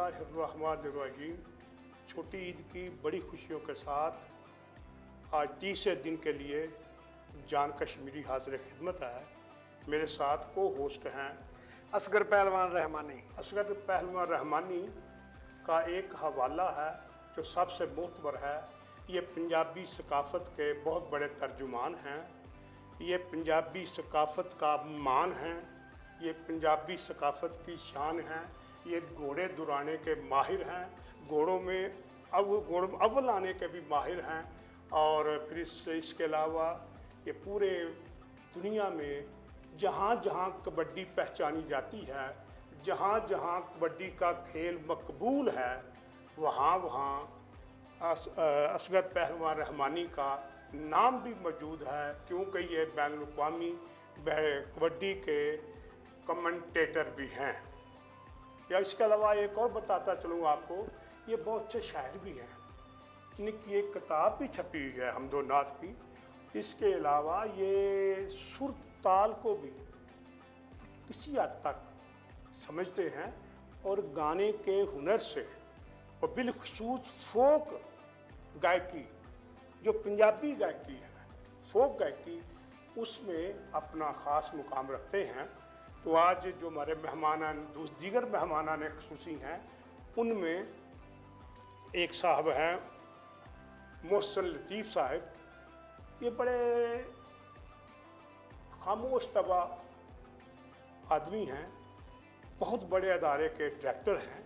बिस्मिल्लाहिर्रहमानिर्रहीम। छोटी ईद की बड़ी खुशियों के साथ आज तीसरे दिन के लिए जान कश्मीरी हाजिर खिदमत है। मेरे साथ को होस्ट हैं असगर पहलवान रहमानी। असगर पहलवान रहमानी का एक हवाला है जो सबसे मोतबर है। ये पंजाबी सकाफ़त के बहुत बड़े तर्जुमान हैं। ये पंजाबी सकाफ़त का मान हैं। ये पंजाबी सकाफ़त की शान हैं। ये घोड़े दुराने के माहिर हैं। घोड़ों में अव्वल आने के भी माहिर हैं। और फिर इसके अलावा ये पूरे दुनिया में जहाँ जहाँ कबड्डी पहचानी जाती है, जहाँ जहाँ कबड्डी का खेल मकबूल है, वहाँ वहाँ असगर पहलवान रहमानी का नाम भी मौजूद है, क्योंकि ये बैनुल-अक़वामी कबड्डी के कमेंटेटर भी हैं। या इसके अलावा एक और बताता चलूँ आपको, ये बहुत अच्छे शायर भी हैं। इनकी एक किताब भी छपी हुई है हमदो नात की। इसके अलावा ये सुर ताल को भी किसी हद तक समझते हैं और गाने के हुनर से और बिलखसूस फोक गायकी, जो पंजाबी गायकी है, फोक गायकी, उसमें अपना ख़ास मुकाम रखते हैं। तो आज जो हमारे मेहमान दीगर मेहमान ने खुसूसी हैं, उनमें एक साहब हैं मोहसिन लतीफ़ साहब। ये बड़े खामोश तबा आदमी हैं, बहुत बड़े अदारे के डायरेक्टर हैं।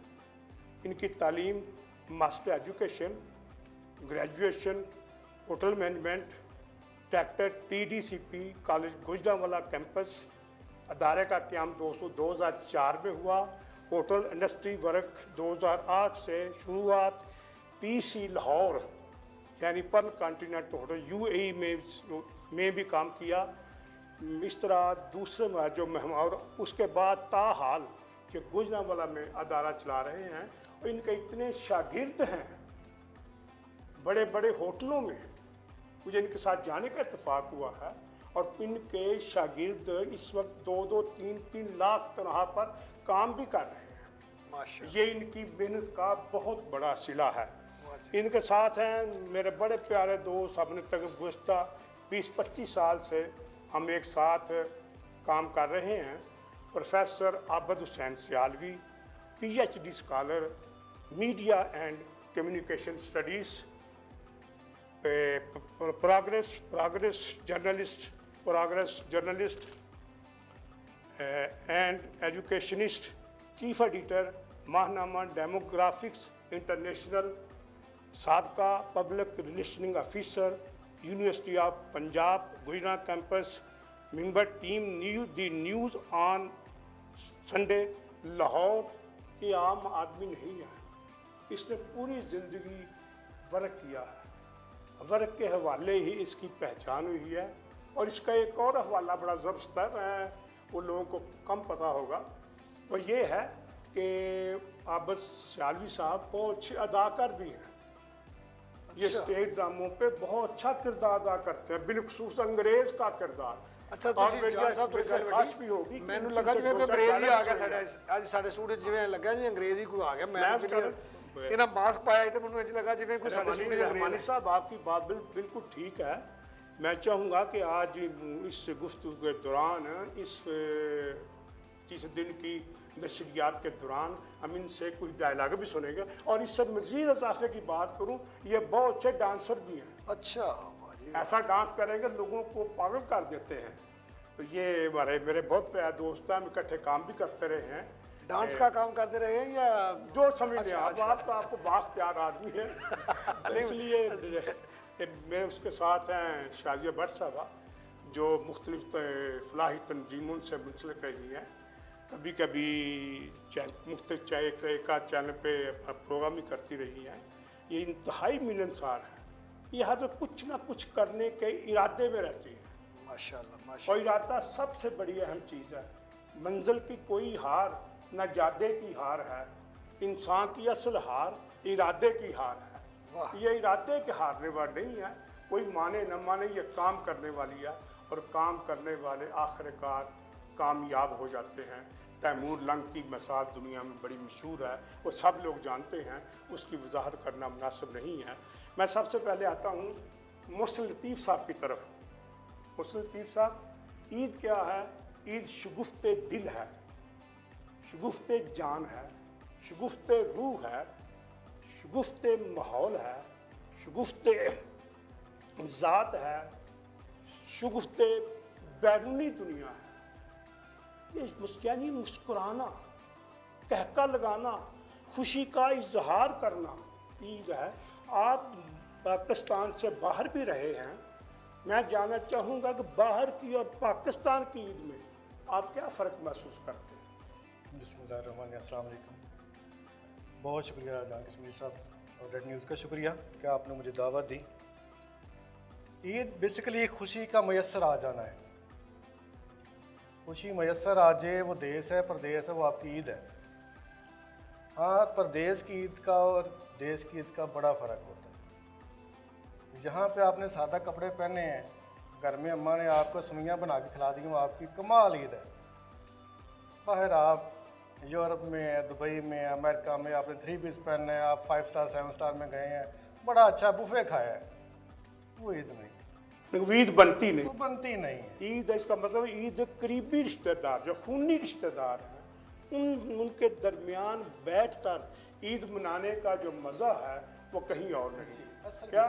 इनकी तालीम master education, graduation, hotel management, director TDCP college Gujranwala campus, अदारे का क़याम 2004 में हुआ। होटल इंडस्ट्री वर्क 2008 से शुरुआत PC लाहौर यानी पर्ल कॉन्टिनेंट होटल UAE में भी काम किया। इस तरह दूसरे जो मेहमान और उसके बाद ताहाल जो गुजरांवाला में अदारा चला रहे हैं। और इनके इतने शागिर्द हैं बड़े बड़े होटलों में, मुझे इनके साथ जाने का इत्तेफाक हुआ है। और इनके शागिर्द इस वक्त 2-2, 3-3 लाख तनख्वाह पर काम भी कर रहे हैं। माशाअल्लाह। ये इनकी मेहनत का बहुत बड़ा सिला है। इनके साथ हैं मेरे बड़े प्यारे दोस्त, हमने तक गुज़श्ता 20-25 साल से हम एक साथ काम कर रहे हैं। Professor Abid Hussain Sialvi, PhD scholar, media and communication studies, progress journalist and educationist, chief editor माहनामा डेमोग्राफिक्स इंटरनेशनल, साबका public relationing officer, university of Punjab Gujran campus, member team news on Sunday Lahore. ये आम आदमी नहीं है, इसने पूरी ज़िंदगी वर्क किया है। वर्क के हवाले ही इसकी पहचान हुई है। और इसका एक और हवाला बड़ा ज़बरदस्त है, वो लोगों को कम पता होगा। वो ये है कि आबद सियालवी साहब बहुत अच्छे अदाकार भी हैं। ये स्टेज ड्रामों पे बहुत अच्छा किरदार अदा करते हैं, बिलखसूस अंग्रेज़ का किरदार। अच्छा, खास भी होगी। मैंने लगा जिवें कोई अंग्रेज़ ही आ गया साडे आज साडे स्टूडेंट, जिवें लगा जिवें अंग्रेज़ ही कोई आ गया। मैं इन्हां मास्क पाया तो मैनूं इंज लगा जिवें कोई साडे स्टूडेंट अंग्रेज़ है। साहब आपकी बात बिल्कुल ठीक है। मैं चाहूँगा कि आज इस गुफ्तगू के दौरान इस दिन की नशरियात के दौरान हम इनसे कुछ डायलॉग भी सुनेंगे। और इससे मज़ीद इजाफे की बात करूँ, ये बहुत अच्छे डांसर भी हैं। अच्छा, ऐसा डांस करेंगे लोगों को पागल कर देते हैं। तो ये मेरे बहुत प्यारे दोस्त हैं, हम इकट्ठे काम भी करते रहे हैं। डांस का काम करते रहे हैं या जो समझ लें आपको बाख्तियार आदमी है। इसलिए मेरे उसके साथ हैं शाजिया भट्ट साहबा, जो मुख्तलिफ फलाही तंजीमों से मुंसलिक रही हैं। कभी कभी मुख्तलिफ चैनल पे प्रोग्राम भी करती रही हैं। ये इंतहाई मिलनसार है। ये हर कुछ ना कुछ करने के इरादे में रहती है। माशाअल्लाह। और इरादा सबसे बड़ी अहम चीज़ है। मंजिल की कोई हार न जादे की हार है, इंसान की असल हार इरादे की हार है। ये इरादे के हारने वाले नहीं है, कोई माने न माने, ये काम करने वाली है। और काम करने वाले आखिरकार कामयाब हो जाते हैं। तैमूर लंग की मिसाल दुनिया में बड़ी मशहूर है, वो सब लोग जानते हैं, उसकी वजाहत करना मुनासिब नहीं है। मैं सबसे पहले आता हूँ मोहसिन लतीफ़ साहब की तरफ। मोहसिन लतीफ़ साहब, ईद क्या है? ईद शगुफ्ते दिल है, शगुफ्ते जान है, शगुफ्ते रूह है, शगुफ्ते माहौल है, शगुफ्ते ज़ात है, शगुफ्ते बैरूनी दुनिया है। ये यानी मुस्कुराना, कहका लगाना, खुशी का इजहार करना ईद है। आप पाकिस्तान से बाहर भी रहे हैं, मैं जानना चाहूँगा कि बाहर की और पाकिस्तान की ईद में आप क्या फ़र्क महसूस करते हैं? बिस्मिल्लाहिर्रहमानिर्रहीम, अस्सलाम वालेकुम। बहुत शुक्रिया जान कश्मीर साहब और रेड न्यूज़ का शुक्रिया कि आपने मुझे दावत दी। ईद बेसिकली खुशी का मैसर आ जाना है। खुशी मैसर आ जाए, वो देश है परदेश है, वो आपकी ईद है। हाँ, परदेश की ईद का और देश की ईद का बड़ा फ़र्क होता है। यहाँ पे आपने सादा कपड़े पहने हैं, घर में अम्मा ने आपको सवैयाँ बना के खिला दी, वो आपकी कमाल ईद है। बाहर आप यूरोप में, दुबई में, अमेरिका में आपने 3 पीस पहने हैं, आप 5 स्टार 7 स्टार में गए हैं, बड़ा अच्छा बुफे खाया है, वो ईद नहीं, ईद बनती नहीं, वो बनती नहीं है। ईद इसका मतलब ईद करीबी रिश्तेदार जो खूनी रिश्तेदार हैं उनके दरमियान बैठकर ईद मनाने का जो मज़ा है वो कहीं और नहीं। क्या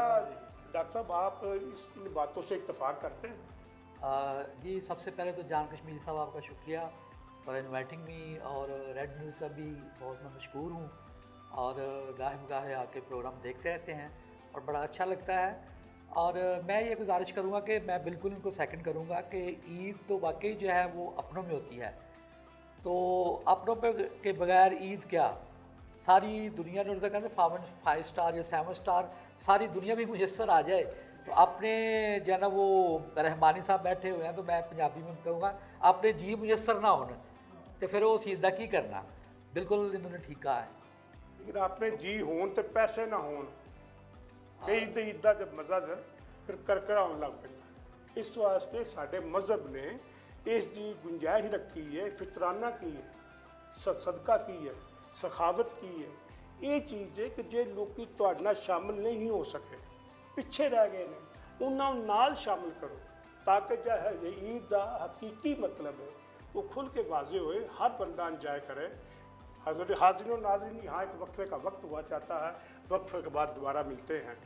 डॉक्टर साहब आप इन बातों से इत्तेफाक करते हैं? जी, सबसे पहले तो जान कश्मीरी साहब आपका शुक्रिया फॉर इन्वाइटिंग मी, और रेड न्यूज़ का भी बहुत मैं मशकूर हूँ, और गाहे आके प्रोग्राम देखते रहते हैं और बड़ा अच्छा लगता है। और मैं ये गुजारिश करूँगा कि मैं बिल्कुल इनको सेकंड करूँगा कि ईद तो वाकई जो है वो अपनों में होती है, तो अपनों पे के बगैर ईद क्या? सारी दुनिया ने कहते हैं 5 स्टार या 7 स्टार सारी दुनिया भी मुयसर आ जाए, तो अपने जो है ना वो रहमानी साहब बैठे हुए हैं, तो मैं पंजाबी में कहूँगा अपने जी मुयसर ना होने, तो फिर वो सीधा की करना। बिल्कुल इन्होंने ठीक कहा है। लेकिन अपने जी होन तो पैसे ना होन, ईद ईदा जब मज़ा फिर करकर आने लग पैंदा। इस वास्ते साडे मजहब ने इस जी गुंजाइश रखी है, फितराना की है, सदका की है, सखावत की है। ये चीज़ है कि जे लोग तुहाडे नाल शामिल नहीं हो सके, पिछे रह गए ने, उन्होंने नाल शामिल करो, ताकि जो है ईद का हकीकी मतलब है वो खुल के वाजे होए, हर बंदा इंजॉय करे। हज़रत हाज़रीन और नाज़रीन, यहाँ एक वक्फे का वक्त हुआ चाहता है, वक्फे के बाद दोबारा मिलते हैं।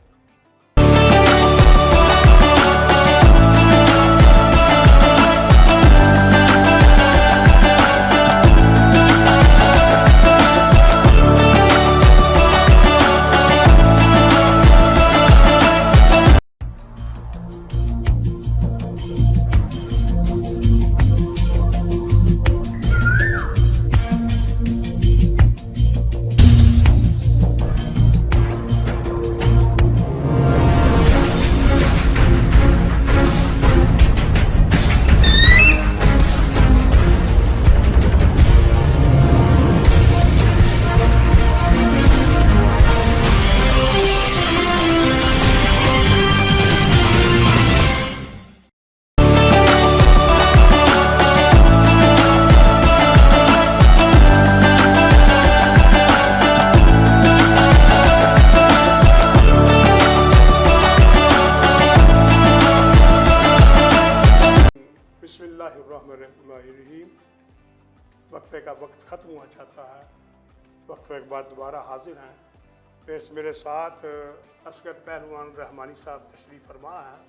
बिस्मिल्लाहिर्रहमानिर्रहीम। वक्फे का वक्त ख़त्म हुआ चाहता है, वक्फे के बाद दोबारा हाजिर हैं। फिर मेरे साथ असगर पहलवान रहमानी साहब तशरीफ़ फरमा हैं।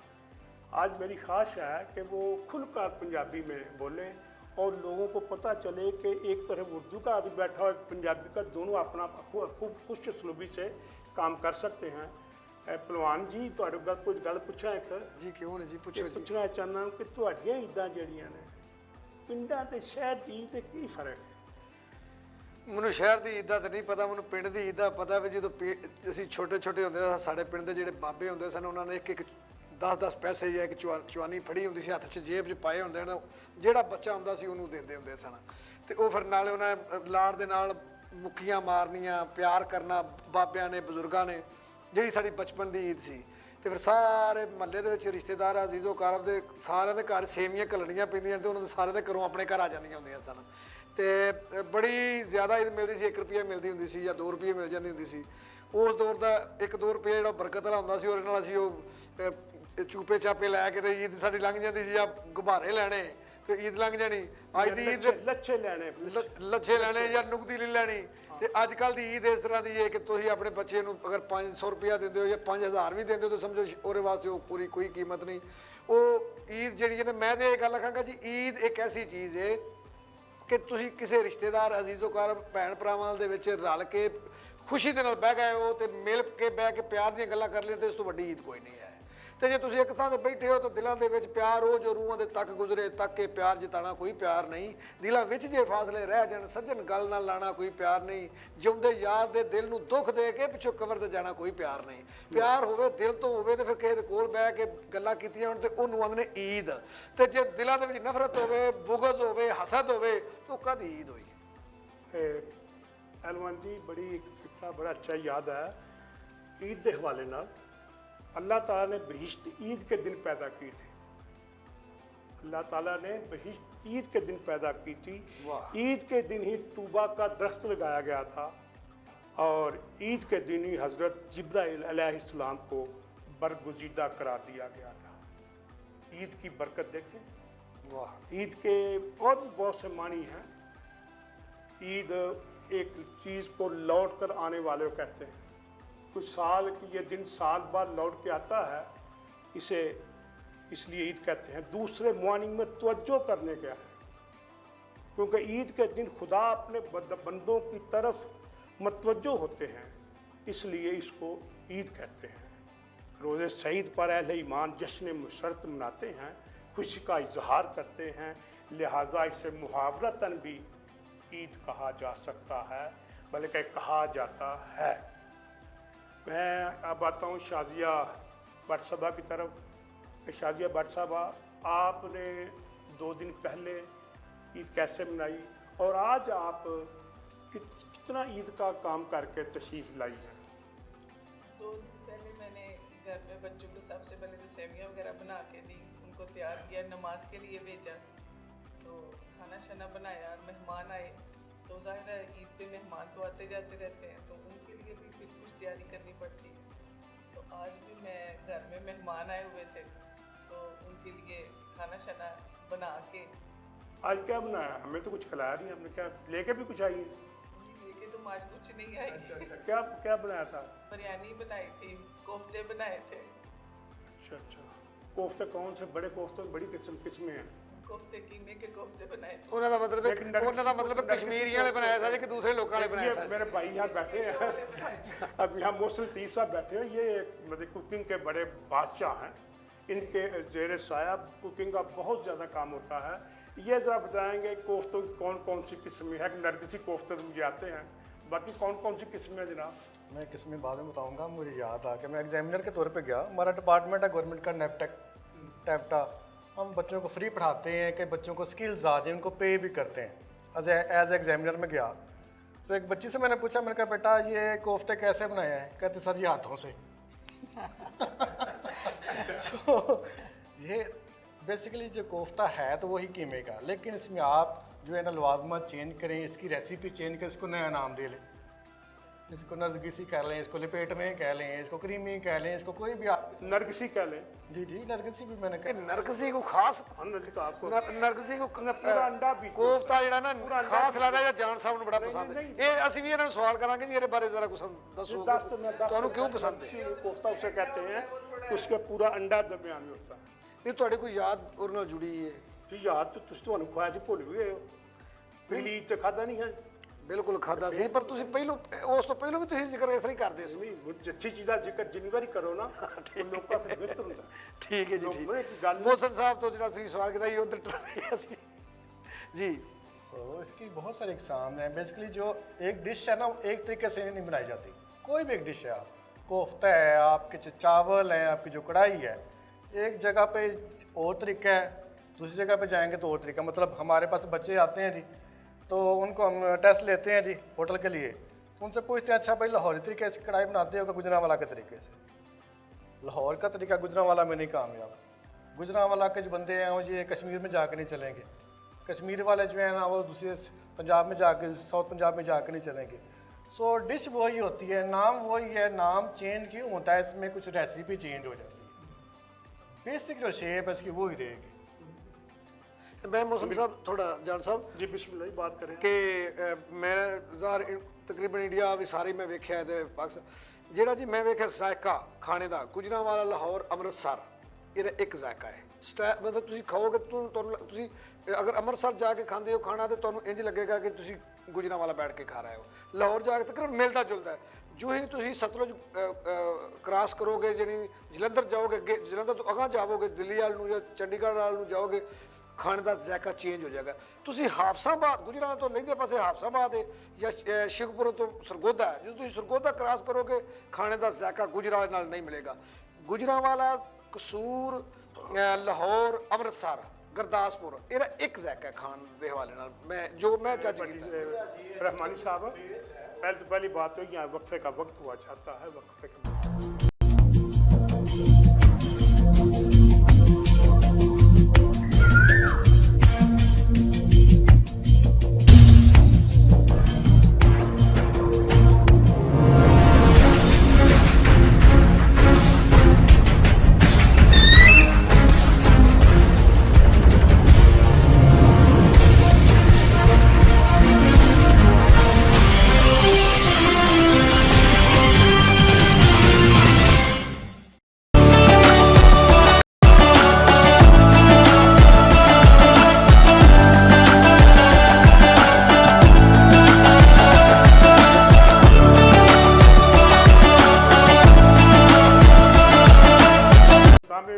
आज मेरी ख्वाहिश है कि वो खुलकर पंजाबी में बोलें और लोगों को पता चले कि एक तरफ उर्दू का आदमी बैठा और पंजाबी का, दोनों अपना खूब खुश सलूबी से काम कर सकते हैं। पहलवान जी तुहाडे कोल कोई गल पुछां एक जी, क्यों नहीं जी, पूछो जी। पुछना चाहना कि तुहाडियां ईदां ਜਿਹੜੀਆਂ ਨੇ ਪਿੰਡਾਂ ਤੇ ਸ਼ਹਿਰ ਦੀ ਈਦ ਤੇ ਕੀ ਫਰਕ ਹੈ? ਮੈਨੂੰ ਸ਼ਹਿਰ ਦੀ ਈਦਾਂ ਤਾਂ ਨਹੀਂ ਪਤਾ, ਮੈਨੂੰ ਪਿੰਡ ਦੀ ਈਦਾਂ ਪਤਾ ਵੀ ਜਦੋਂ ਅਸੀਂ ਛੋਟੇ ਛੋਟੇ ਹੁੰਦੇ ਸੀ, ਸਾਡੇ ਪਿੰਡ ਦੇ ਜਿਹੜੇ ਬਾਬੇ ਹੁੰਦੇ ਸਨ ਉਹਨਾਂ ਨੇ ਇੱਕ 10 ਪੈਸੇ ਜਾਂ ਇੱਕ ਚੁਆਨੀ ਫੜੀ ਹੁੰਦੀ ਸੀ, ਹੱਥ 'ਚ ਜੇਬ 'ਚ ਪਾਏ ਹੁੰਦੇ ਨੇ, ਜਿਹੜਾ ਬੱਚਾ ਹੁੰਦਾ ਸੀ ਉਹਨੂੰ ਦਿੰਦੇ ਹੁੰਦੇ ਸਨ। ਤੇ ਉਹ ਫਿਰ ਨਾਲੇ ਉਹਨਾਂ ਲਾੜ ਦੇ ਨਾਲ ਮੁੱਕੀਆਂ ਮਾਰਨੀਆਂ, ਪਿਆਰ ਕਰਨਾ ਬਾਬਿਆਂ ਨੇ, ਬਜ਼ੁਰਗਾਂ ਨੇ, ਜਿਹੜੀ ਸਾਡੀ ਬਚਪਨ ਦੀ ਈਦ ਸੀ। ਤੇ ਫਿਰ ਸਾਰੇ ਮਹੱਲੇ ਦੇ ਵਿੱਚ ਰਿਸ਼ਤੇਦਾਰ ਅਜ਼ੀਜ਼ੋ ਕਾਰਬ ਦੇ ਸਾਰਿਆਂ ਦੇ ਘਰ ਸੇਵੀਆਂ ਘੱਲਣੀਆਂ ਪੈਂਦੀਆਂ ਤੇ ਉਹਨਾਂ ਦੇ ਸਾਰਿਆਂ ਦੇ ਘਰੋਂ ਆਪਣੇ ਘਰ ਆ ਜਾਂਦੀਆਂ ਹੁੰਦੀਆਂ ਸਨ। ਤੇ ਬੜੀ ਜ਼ਿਆਦਾ ਈਦ ਮਿਲਦੀ ਸੀ, 1 ਰੁਪਿਆ ਮਿਲਦੀ ਹੁੰਦੀ ਸੀ ਜਾਂ 2 ਰੁਪਏ ਮਿਲ ਜਾਂਦੀ ਹੁੰਦੀ ਸੀ। ਉਸ ਦੌਰ ਦਾ 1-2 ਰੁਪਏ ਜਿਹੜਾ ਬਰਕਤ ਵਾਲਾ ਹੁੰਦਾ ਸੀ, ਉਹਦੇ ਨਾਲ ਅਸੀਂ ਉਹ ਚੂਪੇ ਚਾਪੇ ਲੈ ਕੇ ਤੇ ਈਦ ਸਾਡੀ ਲੰਘ ਜਾਂਦੀ ਸੀ, ਜਾਂ ਗੁਬਾਰੇ ਲੈਣੇ ਤੇ ਈਦ ਲੰਘ ਜਾਣੀ। ਅੱਜ ਦੀ ਈਦ ਲੱਛੇ ਲੈਣੇ, ਲੱਛੇ ਲੈਣੇ ਜਾਂ ਨੁਕਦੀ ਲੈ ਲੈਣੀ। ਤੇ ਅੱਜ ਕੱਲ ਦੀ ਈਦ ਇਸ ਤਰ੍ਹਾਂ ਦੀ ਹੈ ਕਿ ਤੁਸੀਂ ਆਪਣੇ ਬੱਚੇ ਨੂੰ ਅਗਰ 500 ਰੁਪਇਆ ਦਿੰਦੇ ਹੋ ਜਾਂ 5000 ਵੀ ਦਿੰਦੇ ਹੋ ਤਾਂ ਸਮਝੋ ਉਹਦੇ ਵਾਸਤੇ ਉਹ ਪੂਰੀ ਕੋਈ ਕੀਮਤ ਨਹੀਂ। ਉਹ ਈਦ ਜਿਹੜੀ ਹੈ ਨਾ, ਮੈਂ ਤਾਂ ਇਹ ਗੱਲ ਆਖਾਂਗਾ ਜੀ, ਈਦ ਇੱਕ ਐਸੀ ਚੀਜ਼ ਹੈ ਕਿ ਤੁਸੀਂ ਕਿਸੇ ਰਿਸ਼ਤੇਦਾਰ ਅਜ਼ੀਜ਼ੋਕਾਰ ਭੈਣ ਭਰਾਵਾਂ ਦੇ ਵਿੱਚ ਰਲ ਕੇ ਖੁਸ਼ੀ ਦੇ ਨਾਲ ਬਹਿ ਗਏ ਹੋ ਤੇ ਮਿਲ ਕੇ ਬਹਿ ਕੇ ਪਿਆਰ ਦੀਆਂ ਗੱਲਾਂ ਕਰ ਲਈਆਂ, ਤੇ ਇਸ ਤੋਂ ਵੱਡੀ ਈਦ ਕੋਈ ਨਹੀਂ ਹੈ। ਤੇ ਜੇ ਤੁਸੀਂ ਇੱਕ ਥਾਂ ਤੇ ਬੈਠੇ ਹੋ ਤਾਂ ਦਿਲਾਂ ਦੇ ਵਿੱਚ ਪਿਆਰ ਉਹ ਜੋ ਰੂਹਾਂ ਦੇ ਤੱਕ ਗੁਜ਼ਰੇ ਤੱਕ ਕੇ ਪਿਆਰ ਜਿਤਾਣਾ ਕੋਈ ਪਿਆਰ ਨਹੀਂ। ਦਿਲਾਂ ਵਿੱਚ ਜੇ ਫਾਸਲੇ ਰਹਿ ਜਾਣ ਸੱਜਣ ਗੱਲ ਨਾਲ ਲਾਣਾ ਕੋਈ ਪਿਆਰ ਨਹੀਂ। ਜਿਉਂਦੇ ਯਾਰ ਦੇ ਦਿਲ ਨੂੰ ਦੁੱਖ ਦੇ ਕੇ ਪਿੱਛੋਂ ਕਬਰ ਤੇ ਜਾਣਾ ਕੋਈ ਪਿਆਰ ਨਹੀਂ। ਪਿਆਰ ਹੋਵੇ ਦਿਲ ਤੋਂ ਹੋਵੇ ਤੇ ਫਿਰ ਕਿਸੇ ਦੇ ਕੋਲ ਬਹਿ ਕੇ ਗੱਲਾਂ ਕੀਤੀਆਂ ਹੋਣ ਤੇ ਉਹਨੂੰ ਆਂਦੇ ਨੇ ਈਦ। ਤੇ ਜੇ ਦਿਲਾਂ ਦੇ ਵਿੱਚ ਨਫ਼ਰਤ ਹੋਵੇ, ਬੁਗਜ਼ ਹੋਵੇ, ਹਸਦ ਹੋਵੇ ਤਾਂ ਕਦੀ ਈਦ ਹੋਈ। ਐਲਵਨ ਜੀ ਬੜੀ ਇੱਕ ਫਿਕਰਾ ਬੜਾ ਅੱਛਾ याद है ईद के हवाले नाल। अल्लाह ताला ने बहिश्त ईद के दिन पैदा की थी। अल्लाह ताला ने बहिश्त ईद के दिन पैदा की थी। ईद के दिन ही तूबा का दरख्त लगाया गया था और ईद के दिन ही हज़रत जिब्राइल अलैहिस्सलाम को बरगुजीदा करार दिया गया था। ईद की बरकत देखें। वाह। ईद के और भी बहुत से मानी हैं। ईद एक चीज़ को लौट कर आने वाले को कहते हैं। कुछ साल की ये दिन साल बाद लौट के आता है, इसे इसलिए ईद कहते हैं। दूसरे मानी में तवज्जो करने का है, क्योंकि ईद के दिन खुदा अपने बंदों की तरफ मतवज्जो होते हैं, इसलिए इसको ईद कहते हैं। रोज़े सईद पर अहले ईमान जश्न मुशर्रत मनाते हैं, खुशी का इजहार करते हैं, लिहाजा इसे मुहावरतन भी ईद कहा जा सकता है, बल्कि कहा जाता है। मैं अब आता हूँ शाजिया भट्ट साहबा की तरफ। शाजिया भट्ट साहबा, आपने 2 दिन पहले ईद कैसे मनाई और आज आप कितना ईद का काम करके तशरीफ़ लाई है? 2 दिन पहले मैंने घर में बच्चों को सबसे पहले तो सेवियाँ वगैरह बना के दी, उनको तैयार किया, नमाज के लिए भेजा, तो खाना शाना बनाया, मेहमान आए तो ज़ाहिर है ईद पे मेहमान तो आते जाते रहते हैं, तो उनके लिए भी फिर कुछ तैयारी करनी पड़ती है। तो आज भी मैं घर में मेहमान आए हुए थे तो उनके लिए खाना शाना बना के। आज क्या बनाया? हमें तो कुछ खिलाया नहीं, हमने क्या लेके भी कुछ आई है? लेके तो आज कुछ नहीं आई। क्या क्या बनाया था? बिरयानी बनाई थी, कोफ्ते बनाए थे। अच्छा। कोफ्ते कौन से? बड़े कोफ्ते, बड़ी किस्में हैं। कोफ्ते कीमे के कोफ्ते बनाए थे। ਉਹਨਾਂ ਦਾ ਮਤਲਬ ਕਸ਼ਮੀਰੀਆਂ ਵਾਲੇ ਬਣਾਇਆ था कि दूसरे लोगों ने बनाया था? मेरे भाई यहाँ बैठे हैं, अब यहाँ मोहसिन लतीफ़ साहब बैठे हैं, ये मतलब कुकिंग के बड़े बादशाह हैं। इनके ज़ेर साया कुकिंग का बहुत ज़्यादा काम होता है। ये ज़रा बताएंगे कोफ्तों की कौन कौन सी किस्में हैं? नरगिसी कोफ्ते तो मुझे आते हैं, बाकी कौन कौन सी किस्में हैं जनाब? मैं किस्में बाद में बताऊंगा। मुझे याद आ कि मैं एग्जामिनर के तौर पे गया। हमारा डिपार्टमेंट है गवर्नमेंट का, नेपटेक टैप्टा। हम बच्चों को फ्री पढ़ाते हैं कि बच्चों को स्किल्स आ जाए, उनको पे भी करते हैं। एज एग्जामिनर में गया तो एक बच्ची से मैंने पूछा, मैंने कहा बेटा ये कोफ्ते कैसे बनाए हैं? कहते सर ये हाथों से। तो ये बेसिकली जो कोफ्ता है तो वही कीमे का, लेकिन इसमें आप जो है ना लवाजमा चेंज करें, इसकी रेसिपी चेंज करें, इसको नया नाम दे लें। इसको नरगिसी कह लें, इसको लिपेट में कह लें, इसको क्रीमी कह लें, इसको कोई भी आप नरगिसी कह लें। जी नरगिसी भी मैंने कहा। ਨਰਗਸੀ को खास ਨਰਗਸੀ को पूरा अंडा भी ਕੋਫਤਾ ਜਿਹੜਾ ਨਾ ਖਾਸ ਲੱਗਦਾ ਜਾਂ ਜਾਨ ਸਾਹਿਬ ਨੂੰ ਬੜਾ ਪਸੰਦ ਹੈ। ਇਹ ਅਸੀਂ ਵੀ ਇਹਨਾਂ ਨੂੰ ਸਵਾਲ ਕਰਾਂਗੇ ਜੀ ਇਹਦੇ ਬਾਰੇ ਜ਼ਰਾ ਕੁਝ ਦੱਸੋ, ਤੁਹਾਨੂੰ ਕਿਉਂ पसंद है? कोफ्ता उसे कहते हैं, उसके पूरा अंडा दरमियान में होता है। ਇਹ ਤੁਹਾਡੇ ਕੋਈ ਯਾਦ ਉਹਦੇ ਨਾਲ ਜੁੜੀ ਹੈ? जी याद तो तुम ਤੁਹਾਨੂੰ ਖਵਾਇਆ ਸੀ, ਭੁੱਲ ਗਏ ਹੋ? पहली ईद खादा नहीं है? ਬਿਲਕੁਲ ਖਾਦਾ ਸੀ, ਪਰ ਤੁਸੀਂ ਪਹਿਲੋਂ ਉਸ ਤੋਂ ਪਹਿਲਾਂ ਵੀ ਤੁਸੀਂ ਜ਼ਿਕਰ ਇਸ ਤਰ੍ਹਾਂ ਹੀ ਕਰਦੇ ਸੀ। नहीं अच्छी चीज़ का जिक्र जिन्नी बारी करो ना तो लोगों से बेहतर होता है। ਠੀਕ ਹੈ ਜੀ, ਠੀਕ। गल ਮੋਹਸਨ ਸਾਹਿਬ ਤੋਂ ਜਿਹੜਾ ਤੁਸੀਂ ਸਵਾਲ ਕੀਤਾ ਸੀ ਉਧਰ ਟੁਰ ਗਿਆ ਸੀ जी। तो इसकी बहुत सारे एग्जाम हैं। बेसिकली जो एक डिश है ना वो एक तरीके से नहीं बनाई जाती। कोई भी एक डिश है, आप कोफ्ता है, आपके जो चावल हैं, आपकी जो कढ़ाई है, एक जगह पे और तरीका है, दूसरी जगह पे जाएंगे तो और तरीका। मतलब हमारे पास बच्चे आते हैं जी, तो उनको हम टेस्ट लेते हैं जी होटल के लिए, तो उनसे पूछते हैं अच्छा भाई लाहौरी तरीके से कढ़ाई बनाते हो कि गुजरांवाला के तरीके से? लाहौर का तरीका गुजरांवाला में नहीं कामयाब। गुजरांवाला के जो बंदे हैं वो ये कश्मीर में जाके नहीं चलेंगे, कश्मीर वाले जो है ना वो दूसरे पंजाब में जाके साउथ पंजाब में जाके नहीं चलेंगे। सो डिश वही होती है, नाम वही है, नाम चेंज क्यों होता है, इसमें कुछ रेसिपी चेंज हो जाती है, बेसिक जो शेप है इसकी वो ही रहेगी। मैं मौसम साहब थोड़ा जान साहब जी बिस्मिल्लाह बात करें कि मैं ਜ਼ਾਰ ਤਕਰੀਬਨ ਇੰਡੀਆ ਵੀ ਸਾਰੇ ਮੈਂ ਵੇਖਿਆ ਤੇ ਪਾਕਿਸਤਾਨ ਜਿਹੜਾ ਜੀ ਮੈਂ ਵੇਖਿਆ ਜ਼ਾਇਕਾ ਖਾਣੇ ਦਾ ਗੁਜਰਾਂਵਾਲਾ ਲਾਹੌਰ ਅੰਮ੍ਰਿਤਸਰ ਇਹਦਾ ਇੱਕ ਜ਼ਾਇਕਾ ਹੈ ਮਤਲਬ ਤੁਸੀਂ ਖਾਓਗੇ ਤੁਹਾਨੂੰ ਤੁਸੀਂ ਅਗਰ ਅੰਮ੍ਰਿਤਸਰ ਜਾ ਕੇ ਖਾਂਦੇ ਹੋ ਖਾਣਾ ਤੇ ਤੁਹਾਨੂੰ ਇੰਜ ਲੱਗੇਗਾ ਕਿ ਤੁਸੀਂ ਗੁਜਰਾਂਵਾਲਾ ਬੈਠ ਕੇ ਖਾ ਰਹੇ ਹੋ। ਲਾਹੌਰ ਜਾ ਕੇ ਤਕਰੀਬਨ ਮਿਲਦਾ ਜੁਲਦਾ ਹੈ। ਜੋ ਹੀ ਤੁਸੀਂ ਸਤਲੁਜ ਕ੍ਰਾਸ ਕਰੋਗੇ ਜਿਹੜੀ ਜਲੰਧਰ ਜਾਓਗੇ ਅੱਗੇ ਜਲੰਧਰ ਤੋਂ ਅਗਾਂਹ ਜਾਵੋਗੇ ਦਿੱਲੀ ਵਾਲ ਨੂੰ ਜਾਂ ਚੰਡੀਗੜ੍ਹ ਵਾਲ ਨੂੰ ਜਾਓਗੇ ਖਾਣੇ ਦਾ ਜ਼ਾਇਕਾ ਚੇਂਜ ਹੋ ਜਾਏਗਾ। ਤੁਸੀਂ ਹਾਫਸਾਬਾਦ ਗੁਜਰਾਤ ਤੋਂ ਲਹਿੰਦੇ ਪਾਸੇ ਹਾਫਸਾਬਾਦ ਹੈ ਜਾਂ ਸ਼ੇਖਪੁਰ ਤੋਂ ਸਰਗੋਦਾ ਹੈ, ਜਦੋਂ ਤੁਸੀਂ ਸਰਗੋਦਾ ਕ੍ਰਾਸ ਕਰੋਗੇ ਖਾਣੇ ਦਾ ਜ਼ਾਇਕਾ ਗੁਜਰਾਤ ਨਾਲ ਨਹੀਂ ਮਿਲੇਗਾ। ਗੁਜਰਾਂਵਾਲਾ ਕਸੂਰ ਲਾਹੌਰ ਅੰਮ੍ਰਿਤਸਰ ਗੁਰਦਾਸਪੁਰ ਇਹਦਾ ਇੱਕ ਜ਼ਾਇਕਾ ਖਾਣ ਦੇ ਹਵਾਲੇ ਨਾਲ ਮੈਂ ਜੋ ਮੈਂ ਜੱਜ ਕੀਤਾ। रहमानी साहब पहले तो पहली बात तो यहाँ वक्फे का वक्त हुआ चाहता है, वक्फे का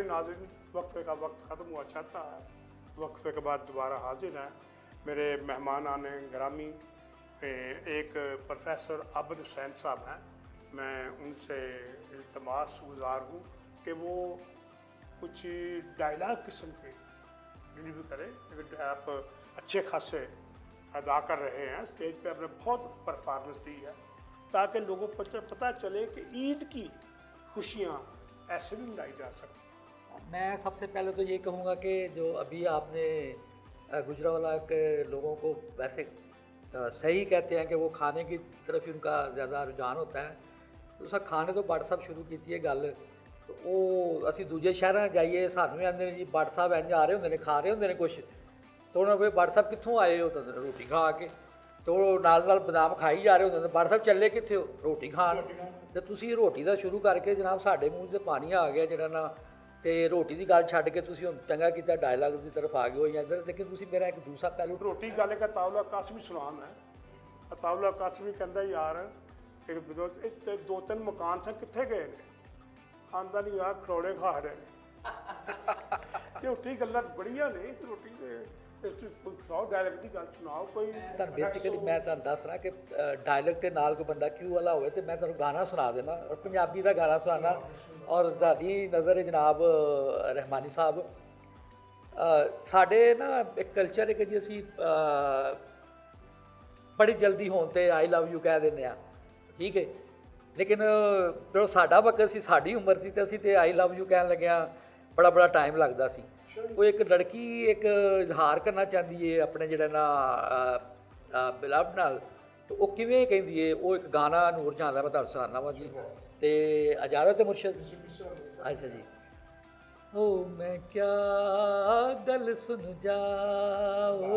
नाज़रीन वक्फे का वक्त ख़त्म हुआ चाहता है, वक्फे के बाद दोबारा हाजिर हैं मेरे मेहमान आने ग्रामी एक प्रोफेसर आबिद हुसैन साहब हैं। मैं उनसे इल्तमास गुजार हूँ कि वो कुछ डायलॉग किस्म के डिलीवर करें। अगर आप अच्छे खासे अदा कर रहे हैं, स्टेज पे आपने बहुत परफॉर्मेंस दी है, ताकि लोगों को पता चले कि ईद की खुशियाँ ऐसे भी मनाई जा सकती। मैं सबसे पहले तो ये कहूँगा कि जो अभी आपने गुजरांवाला के लोगों को वैसे सही कहते हैं कि वो खाने की तरफ ही उनका ज़्यादा रुझान होता है। तो उस खाने तो बट साहब शुरू की है गल, तो वो असी दूजे शहर जाइए सानू आते जी बट साहब इंज आ रहे होंगे ने खा रहे होंगे ने कुछ, तो उन्होंने बट साहब कित्थों आए हो, तो रोटी खा के, तो नाल बादाम खाई जा रहे होंगे, बट साहब चले कित्थे हो, रोटी खान, तो तुसी रोटी का शुरू करके जनाब साढ़े मूँह से पानी आ गया जरा ना, तो रोटी की गल छड्ड के तुसी चंगा किया डायलॉग की तरफ आ गए हो या इधर। लेकिन तुसी मेरा एक दूसरा पहलू रोटी गल का तावला कासमी सुनाम है। तावला कासमी कहता यार एक दो तीन मकान से कितने गए ने, आंदा नहीं यार खरोड़े खा रहे ने। रोटी गल्लां बड़ियां ने इस रोटी सुनाओ, डायलॉग की गल सुनाओ कोई। बेसिकली मैं तुहानूं दस रहा कि डायलॉग के नाल कोई बंदा क्यों वाला होए तो मैं तुहानूं गाना सुना देना और पंजाबी का गाना सुनाना। और साडी नज़र है जनाब रहमानी साहब, साढ़े ना एक कल्चर है कि जी असी बड़ी जल्दी होने ते आई लव यू कह देने आ, ठीक है, लेकिन जो साडा वक्त सी साडी उम्र सी ते असी ते आई लव यू कहन लगे बड़ा बड़ा टाइम लगता सी। वो एक लड़की एक इजहार करना चाहती है अपने जिहड़े ना बिलव नाल, तो वो किवें कहंदी है, वो एक गाना नूर जहां दा मैं तुहानूं सुनाना वा जी, ते इजाज़त है मुर्शद। अच्छा जी। ओ मैं क्या गल सुन जाओ,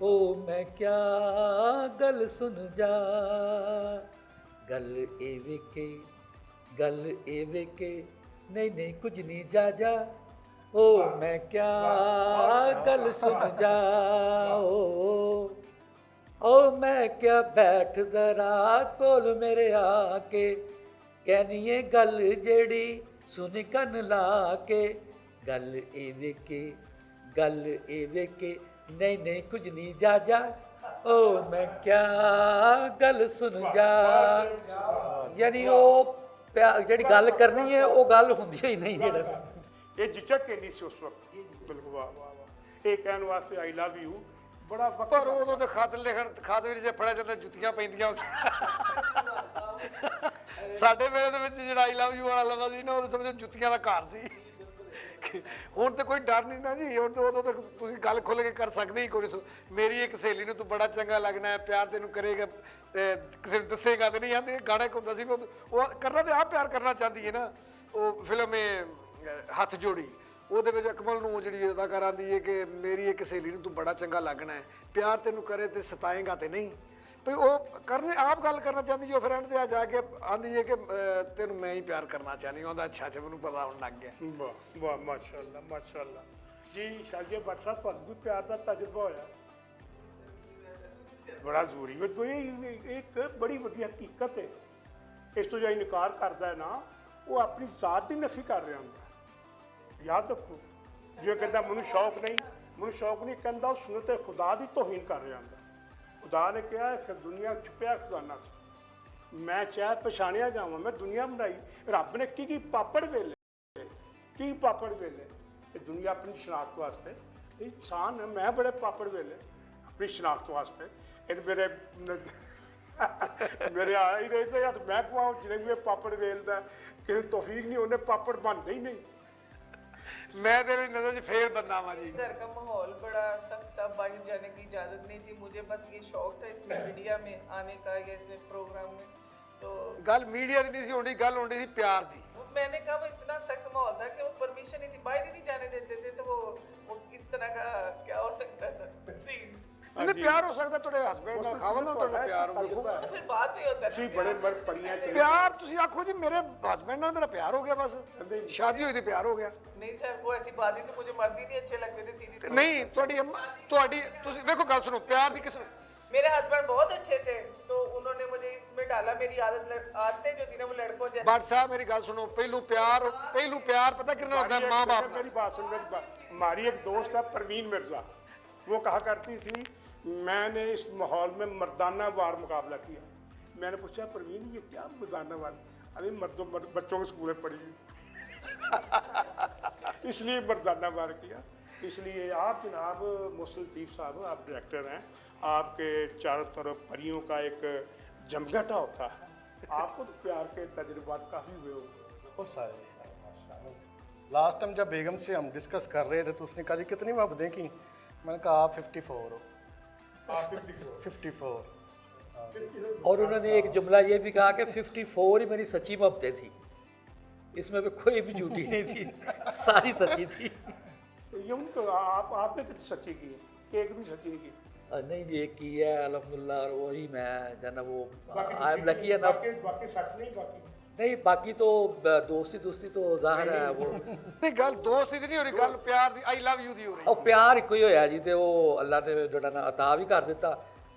ओ मैं क्या गल सुन जा, गल एवे के नहीं नहीं कुछ नहीं जा जा, ओ मैं क्या गल सुन जाओ, ओ मैं क्या बैठ जरा कोल मेरे आके, कहनिए गल जेड़ी सुन कन ला के, गल एवे के नहीं नहीं कुछ नहीं जा जा, ओ मैं क्या गल सुन जा। यानी वो जी गल करनी है वो गल होंदी ही नहीं। जेड़ा ये झिझक के नहीं सी उस वक्त, बिल्कुल वाह वाह वाह। ये कहने वास्ते आई लव यू बड़ा वक्त, पर उदों तो खत लिखण खत भी जे फड़िया ਜਾਂਦਾ ਜੁੱਤੀਆਂ ਪੈਂਦੀਆਂ ਸਾਡੇ ਵੇਲੇ ਦੇ ਵਿੱਚ ਜਿਹੜਾ ਆਈ ਲਵ ਯੂ ਵਾਲਾ ਲਫ਼ਜ਼ ਸੀ ਨਾ ਉਹ ਸਮਝੋ ਜੁੱਤੀਆਂ ਦਾ ਘਰ ਸੀ ਹੁਣ ਤੇ ਕੋਈ ਡਰ ਨਹੀਂ ਨਾ ਜੀ, ਹੁਣ ਤਾਂ ਉਦੋਂ ਤੱਕ ਤੁਸੀਂ ਗੱਲ ਖੁੱਲ੍ਹ ਕੇ ਕਰ ਸਕਦੇ ਹੀ ਕੋਈ। ਮੇਰੀ ਇੱਕ ਸਹੇਲੀ ਨੂੰ ਤੂੰ ਬੜਾ ਚੰਗਾ ਲੱਗਣਾ ਹੈ, ਪਿਆਰ ਤੈਨੂੰ ਕਰੇਗਾ, ਕਿਸੇ ਨੂੰ ਦੱਸੇਗਾ ਤੇ ਨਹੀਂ ਆਂਦੇ। ਗਾਣਾ ਇੱਕ ਹੁੰਦਾ ਸੀ ਵੀ ਉਹ ਕਰਨਾ ਤੇ ਆਪ ਪਿਆਰ ਕਰਨਾ ਚਾਹੁੰਦੀ ਹੈ ਨਾ। ਉਹ ਫਿਲਮ ਹੱਥ ਜੋੜੀ, ਉਹਦੇ ਵਿੱਚ ਅਕਮਲ ਨੂੰ ਜਿਹੜੀ ਅਦਾਕਾਰ ਆਂਦੀ ਹੈ ਕਿ ਮੇਰੀ ਇੱਕ ਸਹੇਲੀ ਨੂੰ ਤੂੰ ਬੜਾ ਚੰਗਾ ਲੱਗਣਾ ਹੈ, ਪਿਆਰ ਤੈਨੂੰ ਕਰੇ ਤੇ ਸਤਾਏਗਾ ਤੇ ਨਹੀਂ। ਭਈ ਉਹ ਕਰਨੇ ਆਪ ਗੱਲ ਕਰਨਾ ਚਾਹੁੰਦੀ ਜੀ, ਉਹ ਫਿਰ ਐਂਡ ਤੇ ਆ ਜਾ ਕੇ ਆਂਦੀ ਹੈ ਕਿ ਤੈਨੂੰ ਮੈਂ ਹੀ ਪਿਆਰ ਕਰਨਾ ਚਾਹੁੰਦੀ। ਉਹਦਾ ਅੱਛਾ ਮੈਨੂੰ ਪਤਾ ਹੋਣ ਲੱਗ ਗਿਆ। ਵਾਹ ਵਾਹ, ਮਾਸ਼ਾਅੱਲਾ ਮਾਸ਼ਾਅੱਲਾ ਜੀ। ਸ਼ਾਹਜੀਆ ਭੱਟ ਸਾਹਿਬ, ਤੁਹਾਨੂੰ ਵੀ ਪਿਆਰ ਦਾ ਤਜਰਬਾ ਹੋਇਆ? ਬੜਾ ਜ਼ਰੂਰੀ ਹੈ। ਇਹ ਇੱਕ ਬੜੀ ਵੱਡੀ ਹਕੀਕਤ ਹੈ। ਇਸ ਤੋਂ ਜਿਹੜਾ ਇਨਕਾਰ ਕਰਦਾ ਹੈ ਨਾ, ਉਹ ਆਪਣੀ ਜ਼ਾਤ ਦੀ ਨਫੀ ਕਰ ਰਿਹਾ ਹੁੰਦਾ। ਯਾਦ ਰੱਖੋ, ਜੋ ਕਹਿੰਦਾ ਮੈਨੂੰ ਸ਼ੌਕ ਨਹੀਂ ਕਹਿੰਦਾ, ਉਹ ਸੁਨਤ ਖੁਦਾ ਦੀ ਤੋਹੀਨ ਕਰ ਰਿਹਾ ਹੁੰਦਾ। ਖੁਦਾ ਨੇ ਕਿਹਾ ਕਿ ਦੁਨੀਆ ਛੁਪਿਆ ਖਜ਼ਾਨਾ ਸੀ, ਮੈਂ ਚਾਹ ਪਛਾਣਿਆ ਜਾਵਾਂ। ਮੈਂ ਦੁਨੀਆ ਬਣਾਈ, ਰੱਬ ਨੇ ਕੀ ਪਾਪੜ ਵੇਲੇ ਤੇ ਦੁਨੀਆ ਆਪਣੀ ਸ਼ਨਾਖਤ ਵਾਸਤੇ। ਇਨਸਾਨ ਮੈਂ ਬੜੇ ਪਾਪੜ ਵੇਲੇ ਆਪਣੀ ਸ਼ਨਾਖਤ ਵਾਸਤੇ। ਇਹ ਮੇਰੇ ਆ ਹੀ ਰਹੇ ਯਾਰ, ਮੈਂ ਕਵਾਂ ਜਿਹੜੇ ਵੀ ਪਾਪੜ ਵੇਲਦਾ, ਕਿਸੇ ਤੌਫੀਕ ਨਹੀਂ, ਉਹਨੇ ਪਾਪੜ ਬਣਦੇ ਹੀ नहीं। मैं तेरी नजर से फेर बंदा हाँ जी। घर का माहौल बड़ा सख्त था, बाहर जाने की इजाज़त नहीं थी। मुझे बस ये शौक था इसमें मीडिया में आने का या इसमें प्रोग्राम में। तो गल मीडिया की नहीं सी होनी, गल होनी थी प्यार दी। मैंने कहा वो इतना सख्त माहौल था कि वो परमिशन नहीं थी, बाहर ही नहीं जाने देते थे। तो वो किस तरह का क्या हो सकता था सीन। नहीं प्यार हो सकता थोड़े हस्बैंड नाल खावन नाल थोड़ा प्यार हो तो फिर बाद में होता जी, है बड़े बड़े परियां च प्यार। तुसी आखो जी मेरे हस्बैंड नाल मेरा प्यार हो गया, बस शादी हुई थी प्यार हो गया। नहीं सर, वो ऐसी बात ही नहीं। मुझे मर्द ही नहीं अच्छे लगते थे, सीधी नहीं ਤੁਹਾਡੀ ਤੁਸੀਂ ਵੇਖੋ ਗੱਲ सुनो, प्यार ਦੀ किस्म। मेरे हस्बैंड बहुत अच्छे थे, तो उन्होंने मुझे इसमें डाला। मेरी आदतें जो थी ना वो लड़कों जैसी। भट्ट साहब मेरी गल सुनो, पहलू प्यार पता कितना होता है? माँ बाप। मेरी बात सुन, हमारी एक दोस्त है परवीन मिर्जा, वो कहा करती थी मैंने इस माहौल में मर्दाना वार मुकाबला किया। मैंने पूछा परवीन ये क्या मर्दाना वार? अरे बच्चों के स्कूल में पढ़ी इसलिए मर्दाना वार किया। इसलिए आप जनाब मोहसिन लतीफ़ साहब, आप डायरेक्टर हैं, आपके चारों तरफ परियों का एक जमघटा होता है। आपको तो प्यार के तजुर्बात काफ़ी हुए होंगे। बहुत सारे। लास्ट टाइम जब बेगम से हम डिस्कस कर रहे थे तो उसने कहा जी कितनी मोहब्बतें की? मैंने कहा आप 54 हो। 54। और उन्होंने एक जुमला ये भी कहा कि 54 ही मेरी सच्ची मोहब्बतें थी, इसमें भी कोई भी झूठी नहीं थी, सारी सच्ची थी। ये उनको आपने कितनी सच्ची की है कि एक भी सच्ची नहीं की? नहीं ये की है अल्हम्दुलिल्लाह, और वही मैं जाना वो आई एम लकी है ना। बाकी सच नहीं, नहीं बाकी तो दोस्ती तो जाहिर है वो। नहीं गल दोस्ती दी नहीं हो रही, गल प्यार दी, आई लव यू दी हो रही। और प्यार एक ही होया जी, ते वो अल्लाह ने जोड़ा ना अता भी कर दिता।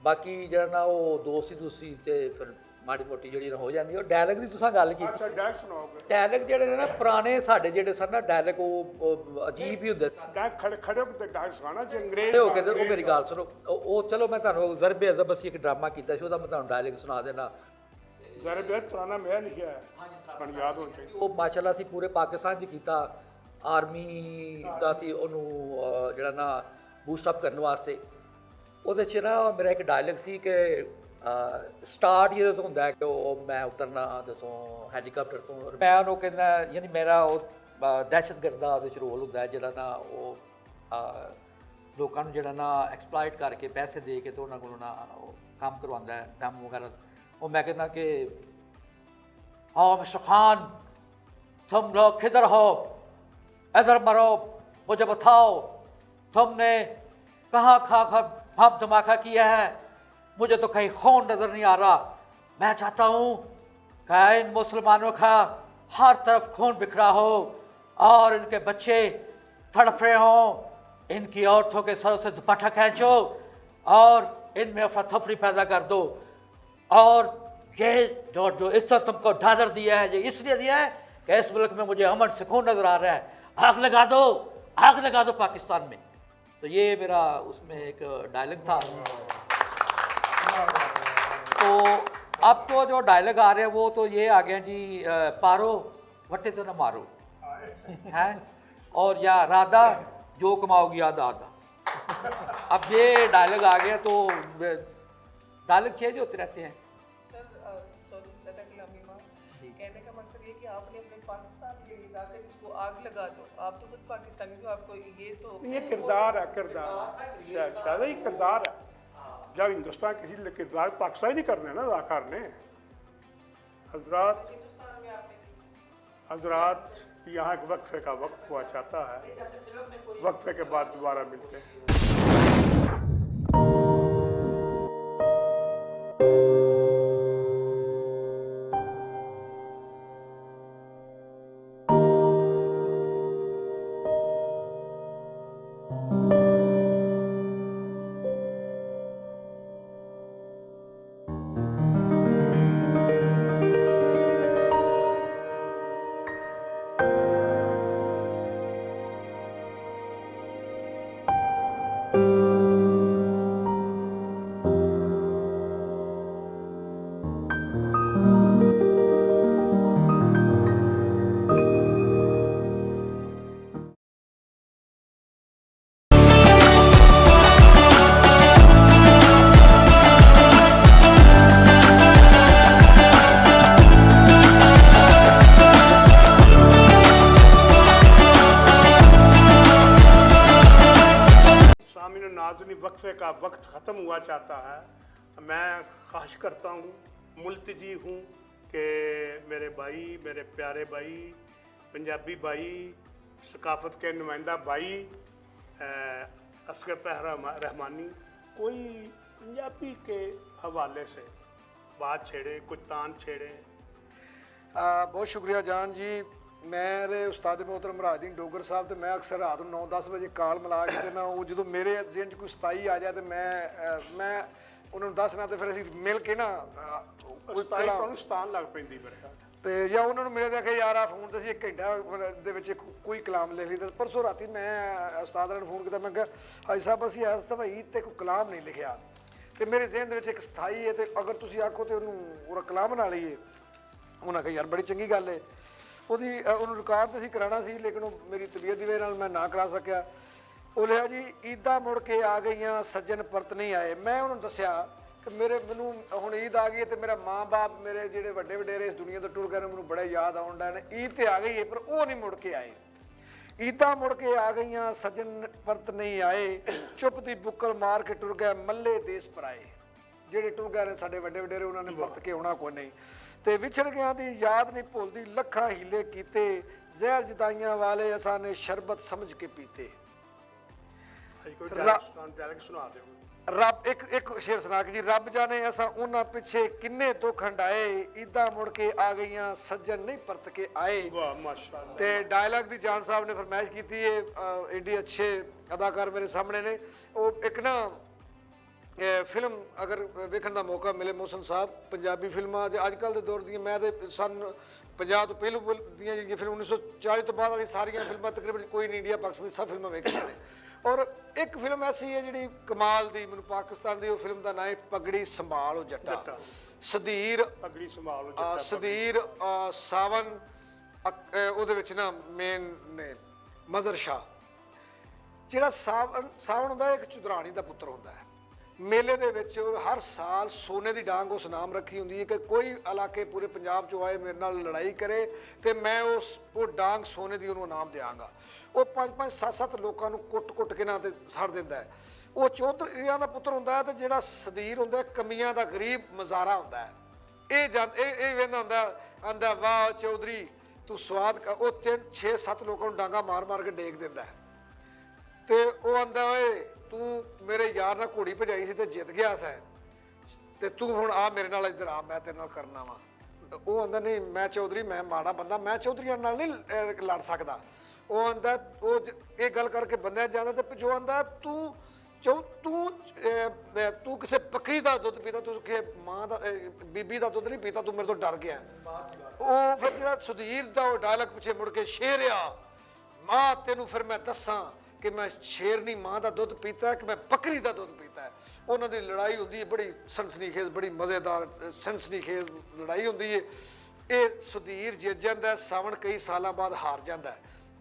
बाकी जरा ना वो दोस्ती ते फिर माड़ी मोटी ਜਿਹੜੀ ਹੋ ਜਾਂਦੀ। ਉਹ ਡਾਇਲੌਗ ਦੀ ਤੁਸੀਂ ਗੱਲ ਕੀਤੀ। अच्छा डायलॉग सुनाओगे? ਡਾਇਲੌਗ ਜਿਹੜੇ ਨੇ ਨਾ ਪੁਰਾਣੇ ਸਾਡੇ ਜਿਹੜੇ ਸਨ ਨਾ ਡਾਇਲੌਗ ਉਹ ਅਜੀਬ ਹੀ ਹੁੰਦੇ ਸਨ। डायलॉग खड़े होकर डायलॉग सुनाना जो अंग्रेज ਹੋ ਕੇ ਤੇ ਉਹ ਮੇਰੀ ਗੱਲ ਸੁਣੋ, ਉਹ ਚਲੋ ਮੈਂ ਤੁਹਾਨੂੰ ਜ਼ਰਬੇ ਅਜ਼ਬ ਅਸੀਂ ਇੱਕ ਡਰਾਮਾ ਕੀਤਾ ਸੀ, ਉਹਦਾ ਮੈਂ ਤੁਹਾਨੂੰ ਡਾਇਲੌਗ ਸੁਣਾ ਦੇਣਾ। जरा बेहद पुराना मैं लिखा है, ਤੁਹਾਨੂੰ याद होना चाहिए। ਉਹ ਮਾਸ਼ਾਅੱਲਾ ਅਸੀਂ ਪੂਰੇ ਪਾਕਿਸਤਾਨ 'ਚ ਕੀਤਾ। ਆਰਮੀ ਦਾ ਸੀ ਉਹਨੂੰ ਜਿਹੜਾ ਨਾ ਬੂਸਟ ਅਪ ਕਰਨ ਵਾਸਤੇ। ਉਹਦੇ 'ਚ ਨਾ ਮੇਰਾ ਇੱਕ ਡਾਇਲੌਗ ਸੀ ਕਿ ਸਟਾਰਟ ਇਹਦੇ ਤੋਂ ਹੁੰਦਾ ਹੈ ਕਿ ਉਹ ਮੈਂ ਉਤਰਨਾ ਦੱਸੋ ਹੈਲੀਕਾਪਟਰ ਤੋਂ। ਮੈਂ ਉਹਨੂੰ ਕਹਿੰਦਾ ਯਾਨੀ ਮੇਰਾ ਉਹ ਦਹਿਸ਼ਤਗਰਦ ਦਾ ਉਹਦੇ 'ਚ ਰੋਲ ਹੁੰਦਾ ਜਿਹੜਾ ਨਾ ਉਹ ਲੋਕਾਂ ਨੂੰ ਜਿਹੜਾ ਨਾ ਐਕਸਪਲੋਇਟ ਕਰਕੇ ਪੈਸੇ ਦੇ ਕੇ ਤੇ ਉਹਨਾਂ ਕੋਲੋਂ ਨਾ ਉਹ ਕੰਮ ਕਰਵਾਉਂਦਾ ਹੈ, ਡੈਮ ਵਗੈਰਾ। और मैं कहना कि हाँ मिस्टर खान तुम लोग किधर हो, इधर मरो, मुझे बताओ तुमने कहाँ भम धमाका किया है? मुझे तो कहीं खून नज़र नहीं आ रहा। मैं चाहता हूँ कि इन मुसलमानों का हर तरफ खून बिखरा हो और इनके बच्चे तड़प रहे हों, इनकी औरतों के सरों से दुपट्टा खींचो और इनमें अफरा तफरी पैदा कर दो। और ये जो इज्जत तुमको ढादर दिया है, ये इसलिए दिया है कि इस मुल्क में मुझे अमन सुकून नज़र आ रहा है। आग लगा दो पाकिस्तान में। तो ये मेरा उसमें एक डायलॉग था। तो अब तो जो डायलॉग आ रहे हैं वो तो ये आ गए जी, पारो वट्टे तो न मारो हैं, और या राधा जो कमाओगी आधा आधा। अब ये डायलॉग आ गया तो डायलॉग चेंज होते रहते हैं। सर सॉरी लता कलामी माँ, कहने का मकसद ये कि आपने अपने पाकिस्तान के लिए जाकर इसको आग लगा दो। आप तो खुद पाकिस्तानी, तो आपको ये तो ये किरदार है, किरदार शायद ही किरदार है। जब हिंदुस्तान किसी ने किरदार पाकिस्तान नहीं करने ना अदाकार ने। हजरात हिंदुस्तान में आपने की। हजरात यहाँ एक वक्फे का वक्त हुआ चाहता है, वक्फे के बाद दोबारा मिलते हैं। सामिन नाज़रीन, वक्फे का वक्त ख़त्म हुआ चाहता है। मैं ख्वाहिश करता हूँ, मुल्तजी हूँ कि मेरे भाई, मेरे प्यारे भाई, पंजाबी भाई, सकाफ़त के नुमाइंदा भाई असगर रहमानी कोई पंजाबी के हवाले से बात छेड़े, कुछ तान छेड़े। बहुत शुक्रिया जान जी। मेरे उस्ताद मोहतरम राजदीन डोगर साहब तो मैं अक्सर रात 9-10 वजे काल मिला के ना वो जो मेरे जेहन च कोई 27 आ जाए तो मैं उन्होंने दसना तो फिर असीं मिल के ना कोई ਸਤਾਨ ਲੱਗ ਪੈਂਦੀ ਮੇਰੇ ਖਿਆਲ ਤੇ ਜਾਂ ਉਹਨਾਂ ਨੂੰ ਮਿਲੇ ਤਾਂ ਕਿ ਯਾਰ ਆ ਫੋਨ ਤੇ ਅਸੀਂ 1 ਘੰਟਾ ਦੇ ਵਿੱਚ ਕੋਈ ਕਲਾਮ ਲਿਖ ਲਈ। ਪਰਸੋਂ ਰਾਤੀ ਮੈਂ ਉਸਤਾਦ ਨੂੰ ਫੋਨ ਕੀਤਾ, ਮੈਂ ਕਿਹਾ ਹਾਜੀ ਸਾਹਿਬ ਅਸੀਂ ਇਸ ਤਵਾਈ ਤੇ ਕੋਈ ਕਲਾਮ ਨਹੀਂ ਲਿਖਿਆ ਤੇ ਮੇਰੇ ਜ਼ਿਹਨ ਦੇ ਵਿੱਚ ਇੱਕ ਸਥਾਈ ਹੈ ਤੇ ਅਗਰ ਤੁਸੀਂ ਆਖੋ ਤੇ ਉਹਨੂੰ ਉਹ ਕਲਾਮ ਬਣਾ ਲਈਏ। ਉਹਨਾਂ ਕਿਹਾ ਯਾਰ ਬੜੀ ਚੰਗੀ ਗੱਲ ਹੈ। ਉਹਨੂੰ ਰਿਕਾਰਡ ਤੇ ਅਸੀਂ ਕਰਾਉਣਾ ਸੀ ਲੇਕਿਨ ਉਹ ਮੇਰੀ ਤਬੀਅਤ ਦੀ ਵਜ੍ਹਾ ਨਾਲ ਮੈਂ ਨਾ ਕਰਾ ਸਕਿਆ। ਉਹ ਲਿਆ ਜੀ ਈਦਾਂ ਮੁੜ ਕੇ ਆ ਗਈਆਂ ਸੱਜਣ ਪਰਤ ਨਹੀਂ ਆਏ। ਮੈਂ ਉਹਨੂੰ ਦੱਸਿਆ ਕਿ ਮੈਨੂੰ ਹੁਣ ਈਦ ਆ ਗਈ ਹੈ ਤੇ ਮੇਰਾ ਮਾਂ-ਬਾਪ ਮੇਰੇ ਜਿਹੜੇ ਵੱਡੇ ਵਡੇਰੇ ਇਸ ਦੁਨੀਆ ਤੋਂ ਟੁਰ ਗਏ ਨੇ, ਮੈਨੂੰ ਬੜਾ ਯਾਦ ਆਉਣ ਡਿਆ ਨੇ। ਈਦ ਤੇ ਆ ਗਈ ਹੈ ਪਰ ਉਹ ਨਹੀਂ ਮੁੜ ਕੇ ਆਏ। ਈਦਾਂ ਮੁੜ ਕੇ ਆ ਗਈਆਂ ਸੱਜਣ ਪਰਤ ਨਹੀਂ ਆਏ, ਚੁੱਪ ਦੀ ਬੁੱਕਲ ਮਾਰ ਕੇ ਟੁਰ ਗਏ ਮੱਲੇ ਦੇਸ ਪਰਾਏ। ਜਿਹੜੇ ਟੁਰ ਗਏ ਨੇ ਸਾਡੇ ਵੱਡੇ ਵਡੇਰੇ ਉਹਨਾਂ ਨੇ ਪਰਤ ਕੇ ਆਉਣਾ ਕੋਈ ਨਹੀਂ। ਤੇ ਵਿਛੜ ਗਿਆ ਦੀ ਯਾਦ ਨਹੀਂ ਭੁੱਲਦੀ, ਲੱਖਾਂ ਹੀਲੇ ਕੀਤੇ, ਜ਼ਹਿਰ ਜਦਾਈਆਂ ਵਾਲੇ ਅਸਾਂ ਨੇ ਸ਼ਰਬਤ ਸਮਝ ਕੇ ਪੀਤੇ। ਡਾਇਰੈਕਟ ਸੁਣਾ ਦਿਓ। ਰੱਬ ਇੱਕ ਸ਼ੇਰ ਸੁਣਾ ਕੇ ਜੀ, ਰੱਬ ਜਾਣੇ ਅਸਾਂ ਉਹਨਾਂ ਪਿੱਛੇ ਕਿੰਨੇ ਦੁੱਖ ਹੰਡਾਏ, ਈਦਾਂ ਮੁੜ ਕੇ ਆ ਗਈਆਂ ਸੱਜਣ ਨਹੀਂ ਪਰਤ ਕੇ ਆਏ। ਵਾਹ ਮਾਸ਼ਾਅੱਲਾ। ਤੇ ਡਾਇਲੌਗ ਦੀ ਜਾਨ ਸਾਹਿਬ ਨੇ ਫਰਮਾਇਸ਼ ਕੀਤੀ ਹੈ, ਏਡੇ ਅੱਛੇ ਅਦਾਕਾਰ ਮੇਰੇ ਸਾਹਮਣੇ ਨੇ। ਉਹ ਇੱਕ ਨਾ ਫਿਲਮ ਅਗਰ ਵੇਖਣ ਦਾ ਮੌਕਾ ਮਿਲੇ ਮੋਹਸਨ ਸਾਹਿਬ, ਪੰਜਾਬੀ ਫਿਲਮਾਂ ਅੱਜ ਕੱਲ੍ਹ ਦੇ ਦੌਰ ਦੀਆਂ, ਮੈਂ ਤੇ ਸਨ 50 ਤੋਂ ਪਹਿਲੋਂ ਦੀਆਂ ਜਿਹੜੀਆਂ ਫਿਲਮ 1940 ਤੋਂ ਬਾਅਦ ਵਾਲੀ ਸਾਰੀਆਂ ਫਿਲਮਾਂ ਤਕਰੀਬਨ ਕੋਈ ਨਹੀਂ ਇੰਡੀਆ ਪਾਕਿਸਤਾਨ ਦੀ ਸਭ ਫਿਲਮਾਂ ਵੇਖੀਆਂ ਨੇ। ਔਰ ਇੱਕ ਫਿਲਮ ਐਸੀ ਹੈ ਜਿਹੜੀ ਕਮਾਲ ਦੀ ਮੈਨੂੰ ਪਾਕਿਸਤਾਨ ਦੀ, ਉਹ ਫਿਲਮ ਦਾ ਨਾਂ ਹੈ ਪਗੜੀ ਸੰਭਾਲੋ ਜੱਟਾ। ਸਦੀਰ ਪਗੜੀ ਸੰਭਾਲੋ ਜੱਟਾ, ਸਦੀਰ ਸਾਵਨ ਉਹਦੇ ਵਿੱਚ ਨਾ ਮੇਨ ਨੇ ਮਜ਼ਰ ਸ਼ਾਹ। ਜਿਹੜਾ ਸਾਵਨ ਹੁੰਦਾ ਇੱਕ ਚੁਦਰਾਣੀ ਦਾ ਪੁੱਤਰ ਹੁੰਦਾ ਹੈ। ਮੇਲੇ ਦੇ ਵਿੱਚ ਹਰ ਸਾਲ ਸੋਨੇ ਦੀ ਡਾਂਗ ਉਸ ਨਾਮ ਰੱਖੀ ਹੁੰਦੀ ਹੈ ਕਿ ਕੋਈ ਇਲਾਕੇ ਪੂਰੇ ਪੰਜਾਬ 'ਚੋਂ ਆਏ ਮੇਰੇ ਨਾਲ ਲੜਾਈ ਕਰੇ ਤੇ ਮੈਂ ਉਹ ਡਾਂਗ ਸੋਨੇ ਦੀ ਉਹਨੂੰ ਇਨਾਮ ਦਿਆਂਗਾ। ਉਹ 5-5 7-7 ਲੋਕਾਂ ਨੂੰ ਕੁੱਟ ਕੇ ਨਾ ਤੇ ਛੱਡ ਦਿੰਦਾ ਹੈ। ਉਹ ਚੌਧਰੀਆਂ ਦਾ ਪੁੱਤਰ ਹੁੰਦਾ ਹੈ ਤੇ ਜਿਹੜਾ ਸਦੀਰ ਹੁੰਦਾ ਕਮੀਆਂ ਦਾ ਗਰੀਬ ਮਜ਼ਾਰਾ ਹੁੰਦਾ ਹੈ। ਇਹ ਵੇਂਦਾ ਹੁੰਦਾ, ਆਂਦਾ ਵਾਹ ਚੌਧਰੀ ਤੂੰ ਸਵਾਦ। ਉਹ 6-7 ਲੋਕਾਂ ਨੂੰ ਡਾਂਗਾ ਮਾਰ ਕੇ ਡੇਗ ਦਿੰਦਾ ਹੈ ਤੇ ਉਹ ਆਂਦਾ ਓਏ ਤੂੰ ਮੇਰੇ ਯਾਰ ਨਾਲ ਘੋੜੀ ਭਜਾਈ ਸੀ ਤੇ ਜਿੱਤ ਗਿਆ ਸੈਂ ਤੇ ਤੂੰ ਹੁਣ ਆ ਮੇਰੇ ਨਾਲ ਇੱਧਰ ਆ, ਮੈਂ ਤੇਰੇ ਨਾਲ ਕਰਨਾ ਵਾ। ਉਹ ਆਂਦਾ ਨਹੀਂ ਮੈਂ ਚੌਧਰੀ, ਮੈਂ ਮਾੜਾ ਬੰਦਾ, ਮੈਂ ਚੌਧਰੀਆਂ ਨਾਲ ਨਹੀਂ ਲੜ ਸਕਦਾ। ਉਹ ਆਂਦਾ ਉਹ ਇਹ ਗੱਲ ਕਰਕੇ ਬੰਦਿਆ ਜਾਂਦਾ ਤੇ ਪਿਛੋਂ ਆਂਦਾ ਤੂੰ ਕਿਸੇ ਬੱਕਰੀ ਦਾ ਦੁੱਧ ਪੀਤਾ, ਤੂੰ ਕਿ ਮਾਂ ਦਾ ਬੀਬੀ ਦਾ ਦੁੱਧ ਨਹੀਂ ਪੀਤਾ, ਤੂੰ ਮੇਰੇ ਤੋਂ ਡਰ ਗਿਆ। ਉਹ ਫਿਰ ਜਿਹੜਾ ਸੁਧੀਰ ਦਾ ਉਹ ਡਾਇਲੌਗ ਪਿੱਛੇ ਮੁੜ ਕੇ ਸ਼ੇਰਿਆ ਮਾਂ ਤੈਨੂੰ ਫਿਰ ਮੈਂ ਦੱਸਾਂ ਕਿ ਮੈਂ ਸ਼ੇਰਨੀ ਮਾਂ ਦਾ ਦੁੱਧ ਪੀਤਾ ਕਿ ਮੈਂ ਬੱਕਰੀ ਦਾ ਦੁੱਧ ਪੀਤਾ। ਉਹਨਾਂ ਦੀ ਲੜਾਈ ਹੁੰਦੀ ਹੈ ਬੜੀ ਸਨਸਨੀਖੇਜ਼, ਬੜੀ ਮਜ਼ੇਦਾਰ ਸਨਸਨੀਖੇਜ਼ ਲੜਾਈ ਹੁੰਦੀ ਹੈ। ਇਹ ਸੁਧੀਰ ਜਿੱਤ ਜਾਂਦਾ, ਸਾਵਣ ਕਈ ਸਾਲਾਂ ਬਾਅਦ ਹਾਰ ਜਾਂਦਾ।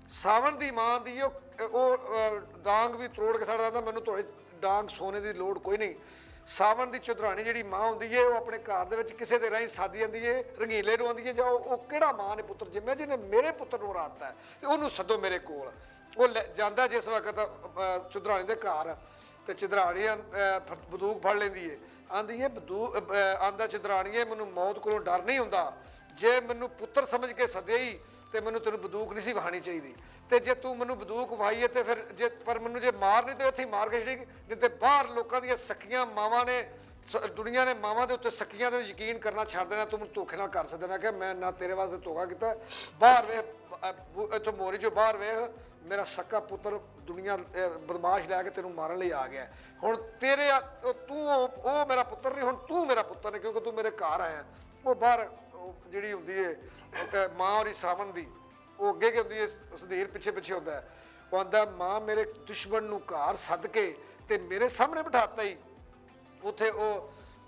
ਸਾਵਣ ਦੀ ਮਾਂ ਦੀ ਉਹ ਡਾਂਗ ਵੀ ਤੋੜ ਕੇ ਛੱਡ ਦਿੰਦਾ, ਮੈਨੂੰ ਤੁਹਾਡੀ ਡਾਂਗ ਸੋਨੇ ਦੀ ਲੋੜ ਕੋਈ ਨਹੀਂ। ਸਾਵਣ ਦੀ ਚੁਦਰਾਣੀ ਜਿਹੜੀ ਮਾਂ ਹੁੰਦੀ ਏ ਉਹ ਆਪਣੇ ਘਰ ਦੇ ਵਿੱਚ ਕਿਸੇ ਦੇ ਰਾਹੀਂ ਸਾਦੀ ਜਾਂਦੀ ਏ, ਰੰਗੀਲੇ ਨੂੰ ਆਂਦੀ ਏ ਜਾਂ ਉਹ ਕਿਹੜਾ ਮਾਂ ਨੇ ਪੁੱਤਰ ਜਿੰਮਿਆ ਜਿਹਨੇ ਮੇਰੇ ਪੁੱਤਰ ਨੂੰ ਰਾਤਾ ਹੈ ਤੇ ਉਹਨੂੰ ਸੱਦੋ ਮੇਰੇ ਕੋਲ। ਉਹ ਜਾਂਦਾ ਜਿਸ ਵਕਤ ਚੁਦਰਾਣੀ ਦੇ ਘਰ ਤੇ ਚੁਦਰਾਣੀ ਬੰਦੂਕ ਫੜ ਲੈਂਦੀ ਏ, ਆਂਦੀ ਏ ਬੰਦੂਕ ਆਂਦਾ ਚੁਦਰਾਣੀਏ ਮੈਨੂੰ ਮੌਤ ਕੋਲੋਂ ਡਰ ਨਹੀਂ ਹੁੰਦਾ, ਜੇ ਮੈਨੂੰ ਪੁੱਤਰ ਸਮਝ ਕੇ ਸੱਦਿਆ ਹੀ ਤੇ ਮੈਨੂੰ ਤੈਨੂੰ ਬੰਦੂਕ ਨਹੀਂ ਸੀ ਵਹਾਣੀ ਚਾਹੀਦੀ, ਤੇ ਜੇ ਤੂੰ ਮੈਨੂੰ ਬੰਦੂਕ ਵਹਾਈ ਹੈ ਤੇ ਫਿਰ ਜੇ ਪਰ ਮੈਨੂੰ ਜੇ ਮਾਰ ਨਹੀਂ ਤੇ ਇੱਥੇ ਮਾਰ ਕੇ ਛੱਡੀ, ਨਹੀਂ ਤੇ ਬਾਹਰ ਲੋਕਾਂ ਦੀਆਂ ਸਕੀਆਂ ਮਾਵਾਂ ਨੇ ਦੁਨੀਆ ਨੇ ਮਾਵਾਂ ਦੇ ਉੱਤੇ ਸਕੀਆਂ ਤੇ ਯਕੀਨ ਕਰਨਾ ਛੱਡ ਦੇਣਾ, ਤੂੰ ਮੈਨੂੰ ਧੋਖੇ ਨਾਲ ਕਰ ਸਕਦਾ ਨਾ ਕਿ ਮੈਂ ਨਾ ਤੇਰੇ ਵਾਸਤੇ ਧੋਖਾ ਕੀਤਾ, ਬਾਹਰ ਵੇਖ ਇੱਥੋਂ ਮੋਰੀ ਚੋਂ ਬਾਹਰ ਵੇਖ ਮੇਰਾ ਸਕਾ ਪੁੱਤਰ ਦੁਨੀਆ ਬਦਮਾਸ਼ ਲੈ ਕੇ ਤੈਨੂੰ ਮਾਰਨ ਲਈ ਆ ਗਿਆ, ਹੁਣ ਤੇਰੇ ਤੂੰ ਉਹ ਮੇਰਾ ਪੁੱਤਰ ਨਹੀਂ, ਹੁਣ ਤੂੰ ਮੇਰਾ ਪੁੱਤਰ ਨਹੀਂ ਕਿਉਂਕਿ ਤੂੰ ਮੇਰੇ ਘਰ ਆਇਆ। ਉਹ ਬਾਹਰ ਜਿਹੜੀ ਹੁੰਦੀ ਹੈ ਮਾਂ ਔਰ ਸਾਵਣ ਦੀ, ਉਹ ਅੱਗੇ ਕੀ ਹੁੰਦੀ ਹੈ ਸੁਧੀਰ ਪਿੱਛੇ ਪਿੱਛੇ ਹੁੰਦਾ ਹੈ, ਉਹ ਆਂਦਾ ਮਾਂ ਮੇਰੇ ਦੁਸ਼ਮਣ ਨੂੰ ਘਰ ਸੱਦ ਕੇ ਤੇ ਮੇਰੇ ਸਾਹਮਣੇ ਬਿਠਾਤਾ ਹੀ ਉੱਥੇ,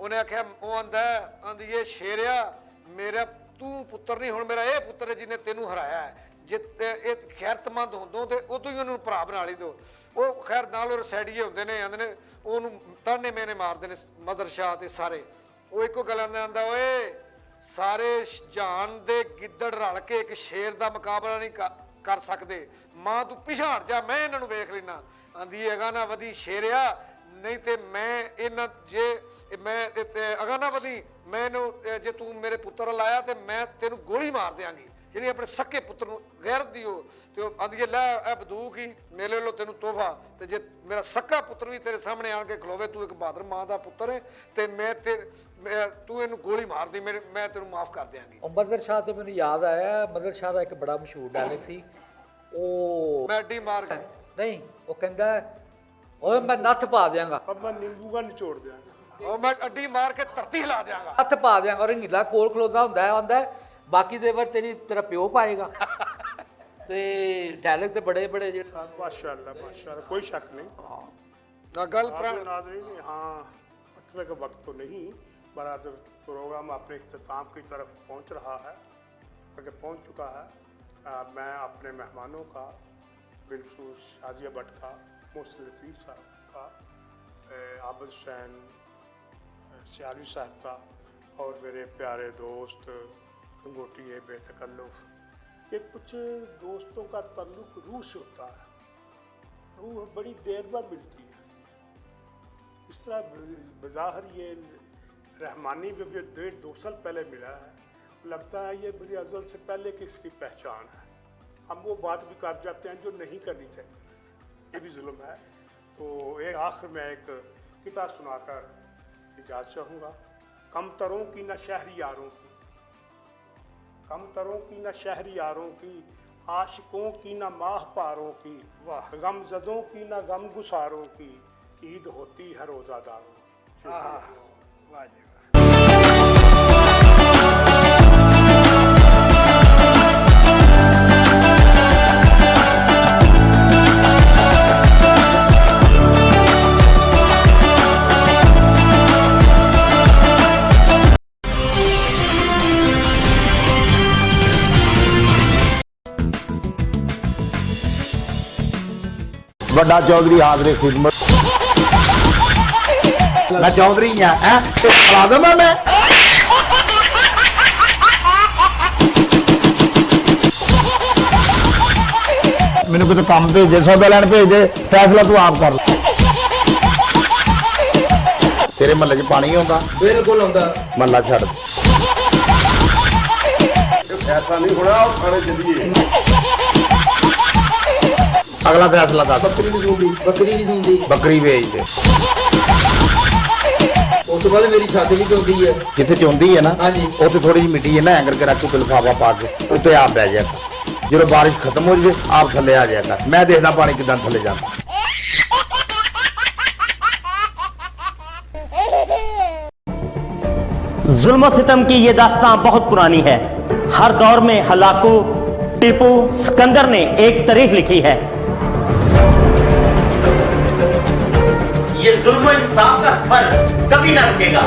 ਉਹਨੇ ਆਖਿਆ ਉਹ ਆਂਦੀ ਇਹ ਸ਼ੇਰਿਆ ਮੇਰਾ ਤੂੰ ਪੁੱਤਰ ਨਹੀਂ, ਹੁਣ ਮੇਰਾ ਇਹ ਪੁੱਤਰ ਹੈ ਜਿਹਨੇ ਤੈਨੂੰ ਹਰਾਇਆ ਹੈ, ਜੇ ਇਹ ਖੈਰਤਮੰਦ ਹੁੰਦੋਂ ਤੇ ਉਦੋਂ ਹੀ ਉਹਨੂੰ ਭਰਾ ਬਣਾ ਲਈ ਦੋ। ਉਹ ਖੈਰ ਨਾਲ ਉਹ ਰਸੈਡੀਏ ਹੁੰਦੇ ਨੇ, ਆਂਦੇ ਨੇ ਉਹਨੂੰ ਤਾਨੇ ਮੇਨੇ ਮਾਰਦੇ ਨੇ ਮਦਰ ਸ਼ਾਹ ਤੇ ਸਾਰੇ, ਉਹ ਇੱਕੋ ਗੱਲ ਆਂਦਾ ਓਏ ਸਾਰੇ ਜਾਨ ਦੇ ਗਿੱਦੜ ਰਲ ਕੇ ਇੱਕ ਸ਼ੇਰ ਦਾ ਮੁਕਾਬਲਾ ਨਹੀਂ ਕਰ ਸਕਦੇ, ਮਾਂ ਤੂੰ ਪਿਛਾੜ ਜਾ ਮੈਂ ਇਹਨਾਂ ਨੂੰ ਵੇਖ ਲੈਣਾ। ਆਂਦੀ ਹੈਗਾ ਨਾ ਵਧੀ ਸ਼ੇਰਿਆ ਨਹੀਂ ਤੇ ਮੈਂ ਇਹਨਾਂ ਜੇ ਮੈਂ ਅਗਾ ਨਾ ਵਧੀ ਮੈਨੂੰ ਜੇ ਤੂੰ ਮੇਰੇ ਪੁੱਤਰ ਲਾਇਆ ਤੇ ਮੈਂ ਤੈਨੂੰ ਗੋਲੀ ਮਾਰ ਦਿਆਂਗੀ, ਜਿਹੜੀ ਆਪਣੇ ਸੱਕੇ ਪੁੱਤਰ ਨੂੰ ਗੈਰਤ ਦੀ ਉਹ ਤੇ ਉਹ ਆਂਦੀ ਲੈ ਇਹ ਬੰਦੂਕ ਹੀ ਮੇਰੇ ਵੱਲੋਂ ਤੈਨੂੰ ਤੋਹਫਾ, ਤੇ ਜੇ ਮੇਰਾ ਸੱਕਾ ਪੁੱਤਰ ਵੀ ਤੇਰੇ ਸਾਹਮਣੇ ਆਣ ਕੇ ਖਲੋਵੇ, ਤੂੰ ਇੱਕ ਬਹਾਦਰ ਮਾਂ ਦਾ ਪੁੱਤਰ ਹੈ ਤੇ ਤੂੰ ਇਹਨੂੰ ਗੋਲੀ ਮਾਰ ਦੀ, ਮੈਂ ਤੈਨੂੰ ਮਾਫ ਕਰ ਦਿਆਂਗੀ। ਮਦਰ ਸ਼ਾਹ ਤੋਂ ਮੈਨੂੰ ਯਾਦ ਆਇਆ, ਮਦਰ ਸ਼ਾਹ ਦਾ ਇੱਕ ਬੜਾ ਮਸ਼ਹੂਰ ਡਾਇਲੌਗ ਸੀ, ਉਹ ਮੈਂ ਅੱਡੀ ਮਾਰ ਕੇ ਨਹੀਂ ਉਹ ਕਹਿੰਦਾ ਓਏ ਮੈਂ ਨੱਥ ਪਾ ਦਿਆਂਗਾ, अब मैं नींबू का निचोड़ दिया। ਉਹ ਮੈਂ ਅੱਡੀ ਮਾਰ ਕੇ ਧਰਤੀ ਹਿਲਾ ਦਿਆਂਗਾ। ਨੱਥ ਪਾ ਦਿਆਂਗਾ, ਔਰ ਨੀਲਾ ਕੋਲ ਖਲੋਦਾ ਹੁੰਦਾ ਹੈ, ਆਂਦਾ ਬਾਕੀ ਜ਼ੇਵਰ ਤੇਰਾ ਪਿਓ ਪਾਏਗਾ। ਤੇ ਡਾਇਲੌਗ ਤੇ ਬੜੇ ਬੜੇ ਜਿਹੜੇ माशाल्लाह कोई शक नहीं। ਨਾ ਗੱਲ नाज़रीन यहाँ अखबार का वक्त तो नहीं, बराबर प्रोग्राम अपने इख्तिताम की तरफ पहुँच रहा है, बल्कि पहुँच चुका है। मैं अपने मेहमानों का बिलखसूस शाजिया भट्ट का, मोहसिन लतीफ़ साहब का, आबिद हुसैन सियाली साहब का और मेरे प्यारे दोस्त लंगोटी बेतकल्लुफ़, ये कुछ दोस्तों का तल्लुक़ रूह से होता है, रूह बड़ी देर बाद मिलती है। इस तरह बज़ाहिर ये रहमानी में जो 1.5-2 साल पहले मिला है, लगता है ये बड़ी अज़ल से पहले की इसकी पहचान है, हम वो बात भी कर जाते हैं जो नहीं करनी चाहिए, ये भी जुल्म है। तो एक आखिर में एक किता सुनाकर इजाज़त चाहूँगा। कमतरों की न शहरी यारों की, कमतरों की न शहरी यारों की, आशिकों की न माह पारों की, गमज़दों की न गम गुसारों की, ईद होती है रोज़ादारों की। ਵਾਹ ਜੀ ਵੱਡਾ ਚੌਧਰੀ ਹਾਜ਼ਰੇ ਖਿਦਮਤ। ਮੈਂ ਚੌਧਰੀ ਆ ਹੈ ਖਲਾ ਦਵਾਂ ਮੈਂ। ਮੈਨੂੰ ਕਿਤੇ ਕੰਮ ਭੇਜੇ, ਸੌਦਾ ਲੈਣ ਭੇਜਦੇ, ਫੈਸਲਾ ਤੂੰ ਆਪ ਕਰ ਲੈ। ਤੇਰੇ ਮਹੱਲੇ 'ਚ ਪਾਣੀ ਆਉਂਦਾ? ਬਿਲਕੁਲ ਆਉਂਦਾ। ਮਹੱਲਾ ਛੱਡ ऐसा नहीं होना, खाने चलिए। ਅਗਲਾ ਫੈਸਲਾ ਦੱਸ। ਬੱਕਰੀ ਨਹੀਂ ਹੁੰਦੀ, ਬੱਕਰੀ ਵੇਚ ਦੇ। ਉਸ ਤੋਂ ਬਾਅਦ ਮੇਰੀ ਛੱਤ ਵੀ ਚੋਂਦੀ ਹੈ। ਜਿੱਥੇ ਚੋਂਦੀ ਹੈ ਨਾ ਹਾਂਜੀ। ਉੱਥੇ ਥੋੜੀ ਜਿਹੀ ਮਿੱਟੀ ਹੈ ਨਾ, ਐਂ ਕਰਕੇ ਰੱਖ ਕੇ ਲਿਫਾਫਾ ਪਾ ਕੇ ਉੱਤੇ ਆਪ ਬਹਿ ਜਾਇਆ ਕਰ। ਜਦੋਂ ਬਾਰਿਸ਼ ਖਤਮ ਹੋ ਜਾਵੇ ਆਪ ਥੱਲੇ ਆ ਜਾਇਆ ਕਰ, ਮੈਂ ਦੇਖਦਾ ਪਾਣੀ ਕਿਦਾਂ ਥੱਲੇ ਜਾਂਦਾ। जुल्म सितम की ये दास्तां बहुत पुरानी है। हर दौर में हलाकू, टीपू, सिकंदर ने एक तारीख लिखी है। ये जुल्म इंसाफ का सफर कभी ना रुकेगा।